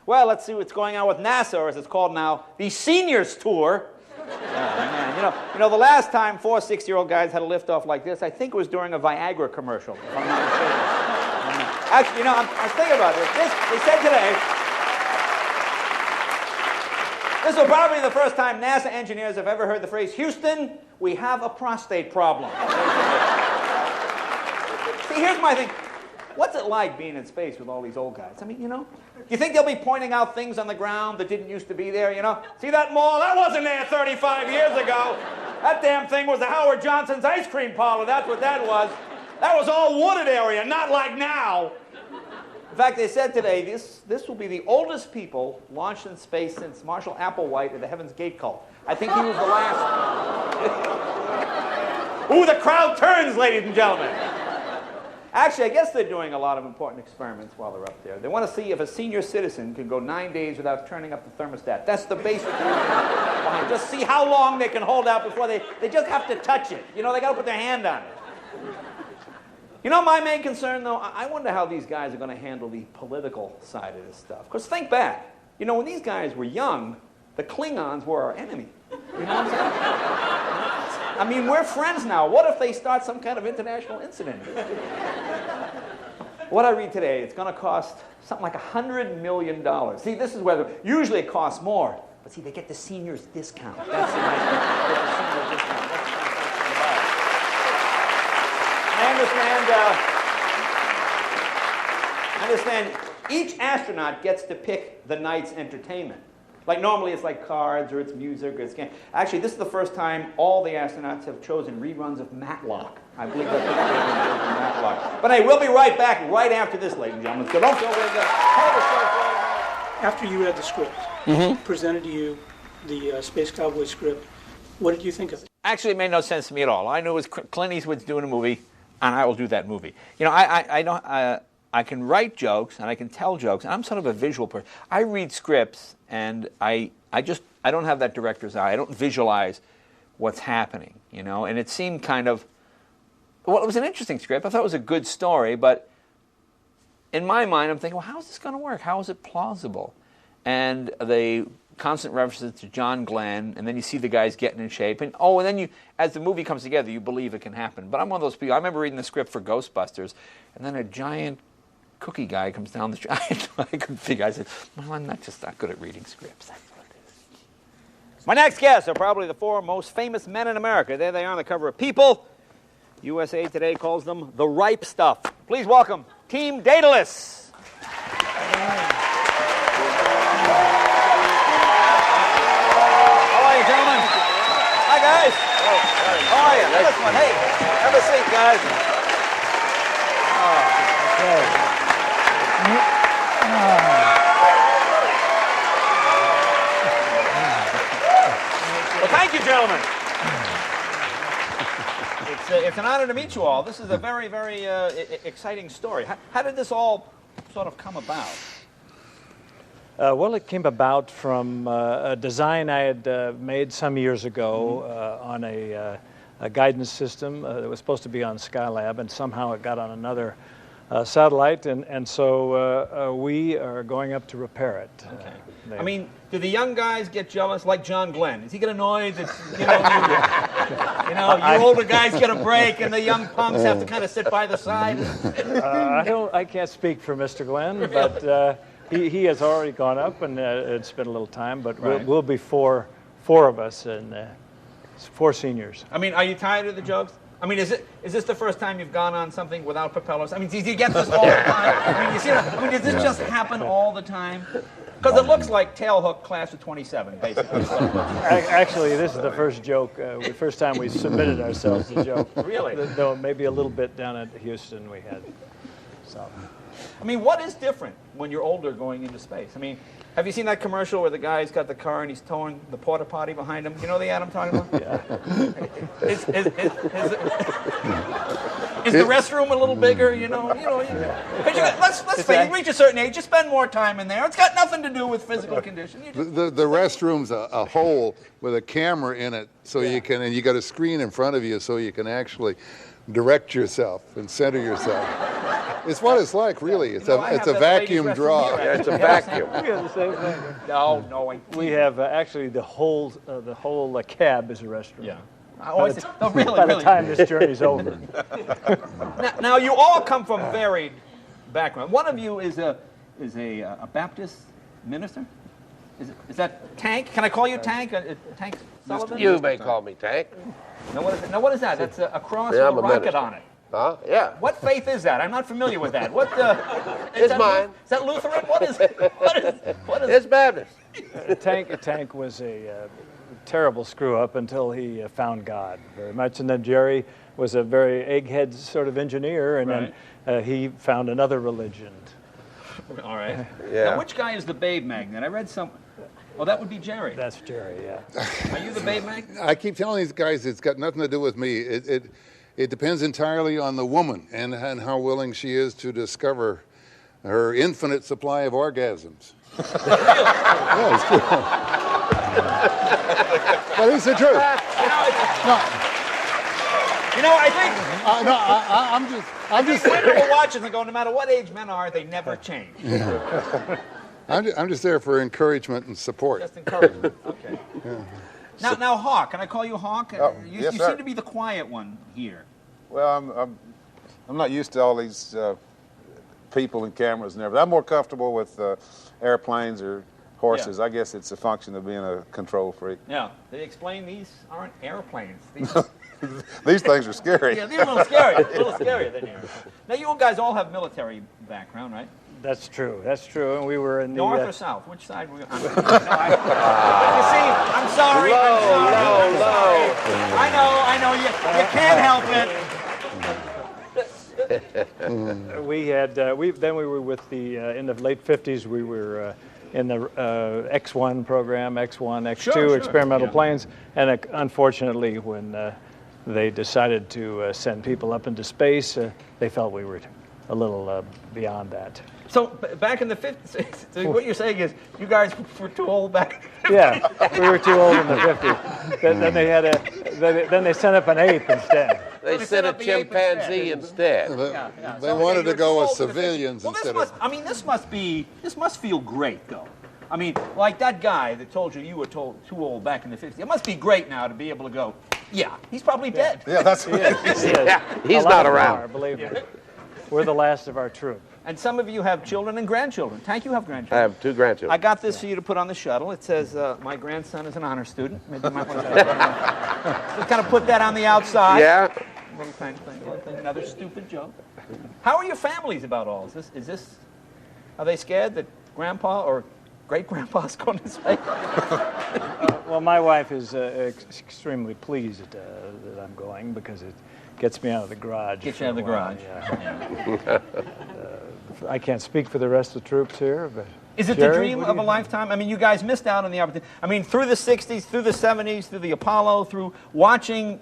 Well, let's see what's going on with NASA, or as it's called now, the Seniors Tour. Man. You know, the last time 4 6-year-old guys had a liftoff like this, I think it was during a Viagra commercial, if I'm not mistaken. Actually, you know, I was thinking about this. They said today, this will probably be the first time NASA engineers have ever heard the phrase, "Houston, we have a prostate problem." See, here's my thing. What's it like being in space with all these old guys? I mean, you know, you think they'll be pointing out things on the ground that didn't used to be there, you know? See that mall? That wasn't there 35 years ago. That damn thing was the Howard Johnson's ice cream parlor. That's what that was. That was all wooded area, not like now. In fact, they said today, this will be the oldest people launched in space since Marshall Applewhite of the Heaven's Gate cult. I think he was the last. Ooh, the crowd turns, ladies and gentlemen. Actually, I guess they're doing a lot of important experiments while they're up there. They want to see if a senior citizen can go 9 days without turning up the thermostat. That's the basic reason behind it. Just see how long they can hold out before they just have to touch it. You know, they got to put their hand on it. You know, my main concern, though, I wonder how these guys are going to handle the political side of this stuff. Because think back. You know, when these guys were young, the Klingons were our enemy. You know what I'm saying? I mean, we're friends now. What if they start some kind of international incident? What I read today, it's going to cost something like $100 million. See, this is where usually it costs more. But see, they get the seniors discount. That's the nice thing. They get the senior discount. That's I understand each astronaut gets to pick the night's entertainment. Like normally it's like cards or it's music or it's game. Actually, this is the first time all the astronauts have chosen reruns of Matlock. I believe that's what they're Matlock. But hey, we'll be right back right after this, ladies and gentlemen. So don't go away. After you read the script, presented to you the Space Cowboys script, what did you think of it? Actually, it made no sense to me at all. I knew it was Clint Eastwood's doing a movie, and I will do that movie. You know, I can write jokes and I can tell jokes, and I'm sort of a visual person. I read scripts and I don't have that director's eye. I don't visualize what's happening, you know. And it seemed kind of, well, it was an interesting script. I thought it was a good story, but in my mind, I'm thinking, well, how is this going to work? How is it plausible? And the constant references to John Glenn, and then you see the guys getting in shape, and then you, as the movie comes together, you believe it can happen. But I'm one of those people. I remember reading the script for Ghostbusters, and then a giant cookie guy comes down the street. I couldn't figure. I said, well, I'm not good at reading scripts. That's what it is. My next guests are probably the 4 most famous men in America. There they are on the cover of People. USA Today calls them the ripe stuff. Please welcome Team Daedalus. How are you, gentlemen? Hi, guys. How are you? This one. Hey, have a seat, guys. Okay. Well, thank you, gentlemen. It's an honor to meet you all. This is a very, very exciting story. How did this all sort of come about? Well, it came about from a design I had made some years ago on a guidance system that was supposed to be on Skylab, and somehow it got on another satellite, and so we are going up to repair it. Okay. I mean, do the young guys get jealous like John Glenn? Does he get annoyed that, you older guys get a break and the young punks have to kind of sit by the side? I can't speak for Mr. Glenn, but he has already gone up, and it's been a little time, but right. we'll be four of us, and 4 seniors. I mean, are you tired of the jokes? I mean, is this the first time you've gone on something without propellers? I mean, do you get this all the time? I mean, does this just happen all the time? Because it looks like Tailhook class of 27, basically. Actually, this is the first joke, the first time we submitted ourselves to joke. Really? Though maybe a little bit down at Houston we had. So. I mean, what is different when you're older going into space? I mean, have you seen that commercial where the guy's got the car and he's towing the porta potty behind him? You know the ad I'm talking about? Yeah. Is the restroom a little bigger? Let's face it. You reach a certain age, you spend more time in there. It's got nothing to do with physical condition. The restroom's a hole with a camera in it, so you can, and you got a screen in front of you, so you can actually direct yourself and center yourself. It's what it's like, really. It's I it's have a that ladies' vacuum restroom draw. here. Yeah, it's a vacuum. We have the same thing. No, We have actually the whole cab is a restroom. Yeah. No, really, By the really. time this journey's over. Now, you all come from varied backgrounds. One of you is a Baptist minister. Is that Tank? Can I call you Tank? Tank Sullivan? You may call me Tank. Now what is that? That's a cross Yeah, with I'm a a rocket minister. on it. Huh? Yeah. What faith is that? I'm not familiar with that. What? It's mine. Is that Lutheran? What is? What is? It's Baptist. Tank was a terrible screw-up until he found God very much. And then Jerry was a very egghead sort of engineer, and then he found another religion. All right. Yeah. Now, which guy is the babe magnet? I read some. Oh, that would be Jerry. That's Jerry, yeah. Are you the babe magnet? I keep telling these guys it's got nothing to do with me. It depends entirely on the woman and how willing she is to discover her infinite supply of orgasms. Yeah, it's true. But it's the truth. I think I'm just women will watch it and go, no matter what age men are, they never change. I'm just there for encouragement and support. Just encouragement. Okay. Yeah. Now, Hawk. Can I call you Hawk? You yes, sir. seem to be the quiet one here. Well, I'm not used to all these people and cameras and everything. I'm more comfortable with airplanes or horses. Yeah. I guess it's a function of being a control freak. Yeah. They explain these aren't airplanes. These things are scary. Yeah, they're a little scary. A little scarier than airplanes. Now, you guys all have military background, right? That's true. That's true. And we were in the North or south? Which side were you on? You see, I'm sorry. Low. I know. You can't help it. we had then we were with the in the late 50s. We were in the X1 program, X1, X2 Sure, experimental yeah. planes, and unfortunately, when they decided to send people up into space, they felt we were a little beyond that. So back in the 50s, so what you're saying is you guys were too old back. Yeah, we were too old in the 50s. Then they had then they sent up an ape instead. They they sent set a up the ape chimpanzee instead. They So wanted you're to go too with old for the 50s. civilians Well, instead of. this must feel great, though. I mean, like that guy that told you were too old back in the 50s. It must be great now to be able to go, yeah, he's probably dead. Yeah, that's He is. Yeah, he's A lot not of them around. are, believe me. We're the last of our troop. And some of you have children and grandchildren. Tank, you have I grandchildren. have 2 grandchildren. I got this for you to put on the shuttle. It says, my grandson is an honor student. Maybe you might want to just kind of put that on the outside. Yeah. Little thing, another stupid joke. How are your families about all this? Are they scared that grandpa or great-grandpa's going to say? Well, my wife is extremely pleased that I'm going because it gets me out of the garage. Get for you out of a the while, garage. yeah. I can't speak for the rest of the troops here, but Is it Jerry, the dream what do of a you- lifetime? I mean, you guys missed out on the opportunity. I mean, through the 60s, through the 70s, through the Apollo, through watching,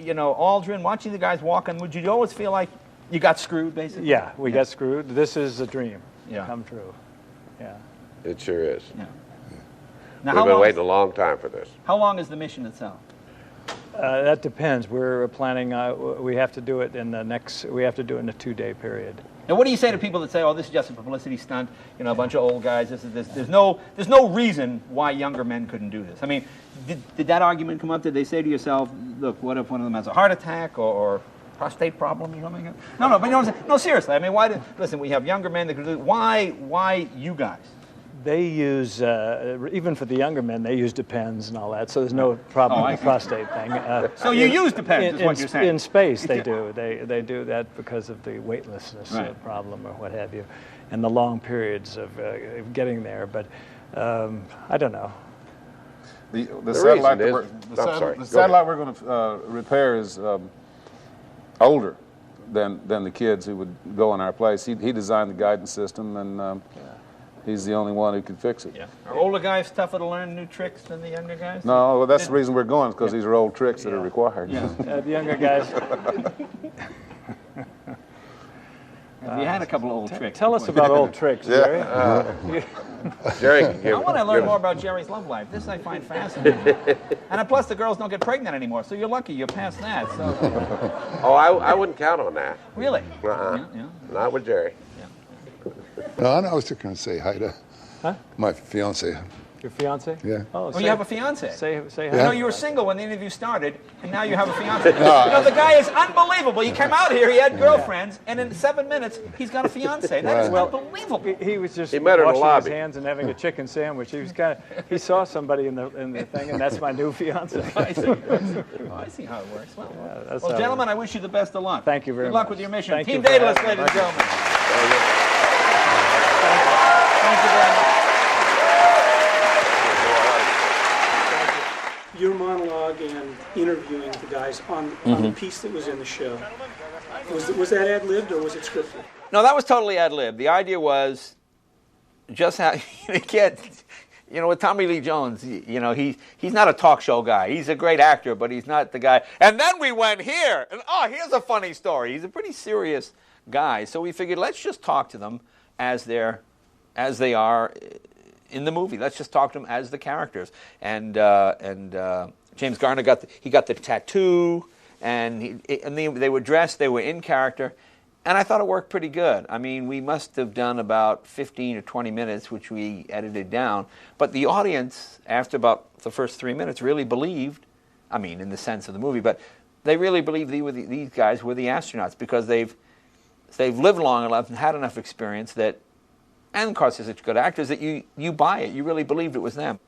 Aldrin, watching the guys walk on, would you always feel like you got screwed, basically? Yeah, we got screwed. This is a dream Yeah. come true. Yeah. It sure is. Yeah. Now, We've been waiting a long time for this. how long is the mission itself? That depends. We're planning. We have to do it in the next. We have to do it in a 2-day period. Now, what do you say to people that say, "Oh, this is just a publicity stunt"? A bunch of old guys. There's no reason why younger men couldn't do this. I mean, did that argument come up? Did they say to yourself, "Look, what if one of them has a heart attack or prostate problem or something?" No, but you know what I'm saying? No, seriously. I mean, listen? We have younger men that could do it. Why you guys? They use even for the younger men. They use Depends and all that. So there's no problem I with the see. prostate thing. So you use Depends, is what you're saying. In space, they do. They do that because of the weightlessness Right. problem or what have you, and the long periods of getting there. But I don't know. The The satellite. reason That is- we're, I'm sorry, the go satellite we're going to repair is older than the kids who would go in our place. He designed the guidance system, and he's the only one who can fix it. Yeah. Are older guys tougher to learn new tricks than the younger guys? No, well, that's the reason we're going, because these are old tricks that are required. Yeah. The younger guys. You had a couple of old tricks. Tell us about old tricks, Jerry. Jerry, I want to learn more about Jerry's love life. This I find fascinating. And plus, the girls don't get pregnant anymore, so you're lucky. You're past that. So. Oh, I wouldn't count on that. Really? Uh-uh. Yeah. Not with Jerry. No, I was just going to say hi to my fiance. Your fiance? Yeah. Oh, you have a fiance? Say hi. No, you were single when the interview started, and now you have a fiance. The guy is unbelievable. He came out here, he had girlfriends, and in 7 minutes, he's got a fiance. That is unbelievable. He was just He met her in the washing his lobby. hands and having a chicken sandwich. He saw somebody in the thing, and that's my new fiance. I see. Oh, I see how it works. Well, gentlemen, I wish you the best of luck. Thank you very Good luck much. with your mission. Thank Team you for Daedalus, having ladies and me. gentlemen. Thank you very much. Your monologue and interviewing the guys on the piece that was in the show, was that ad-libbed or was it scripted? No, that was totally ad-lib. The idea was just how you can't, with Tommy Lee Jones, he's not a talk show guy. He's a great actor, but he's not the guy. And then we went here, and here's a funny story. He's a pretty serious guy. So we figured, let's just talk to them as they are in the movie. Let's just talk to them as the characters. And James Garner got the tattoo, and they were dressed. They were in character, and I thought it worked pretty good. I mean, we must have done about 15 or 20 minutes, which we edited down. But the audience, after about the first 3 minutes, really believed. I mean, in the sense of the movie, but they really believed these guys were the astronauts because they've lived long enough and had enough experience that. And of course, they're such good actors that you buy it. You really believed it was them.